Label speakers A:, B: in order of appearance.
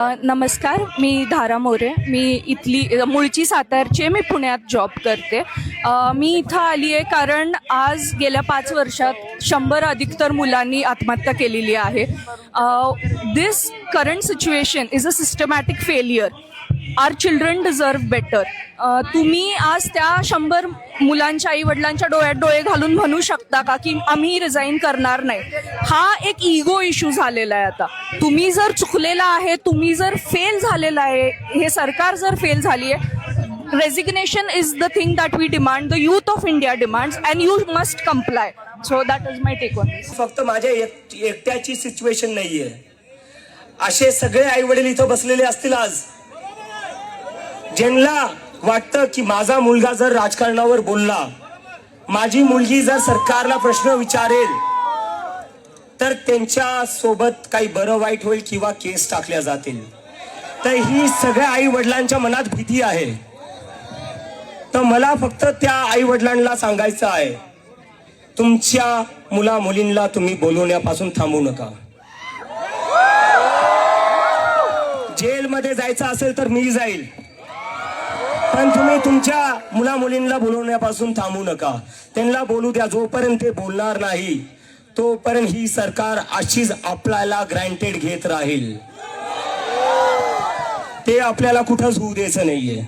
A: नमस्कार, मी धारा मोरे. मी इथली मूळची सातारची आहे. मी पुण्यात जॉब करते. मी इथं आली आहे कारण आज गेल्या 5 वर्षात 100 अधिकतर मुलांनी आत्महत्या केलेली आहे. This current situation is a systematic failure. Are children deserve better. तुम्ही आज त्या 100 मुलांच्या आई वडिलांच्या डोळ्यात डोळे घालून म्हणू शकता का की आम्ही रिझाईन करणार नाही? हा एक इगो इश्यू झालेला आहे. आता तुम्ही जर चुकलेला आहे, तुम्ही जर फेल झालेला आहे, हे सरकार जर फेल झाली आहे, resignation is the thing that we demand, the youth of India demands and you must comply. So that is my take on this.
B: फक्त माझ्या एकट्याची सिच्युएशन नाहीये. असे सगळे आई वडील इथं बसलेले असतील आज, ज्यांना वाटतं की माझा मुलगा जर राजकारणावर बोलला, माझी मुलगी जर सरकारला प्रश्न विचारेल, तर त्यांच्या सोबत काही बरं वाईट होईल किंवा केस टाकल्या जातील. तर ही सगळ्या आई वडिलांच्या मनात भीती आहे. तर मला फक्त त्या आई वडिलांना सांगायचं आहे, तुमच्या मुला मुलींना तुम्ही बोलवण्यापासून थांबू नका. जेलमध्ये जायचं असेल तर मी जाईल, पण तुम्ही तुमच्या मुला मुलींना बोलवण्यापासून थांबू नका. त्यांना बोलू द्या. जोपर्यंत ते बोलणार नाही तोपर्यंत ही सरकार अशीच आपल्याला ग्रँटेड घेत राहील. ते आपल्याला कुठंच होऊ द्यायचं नाहीये.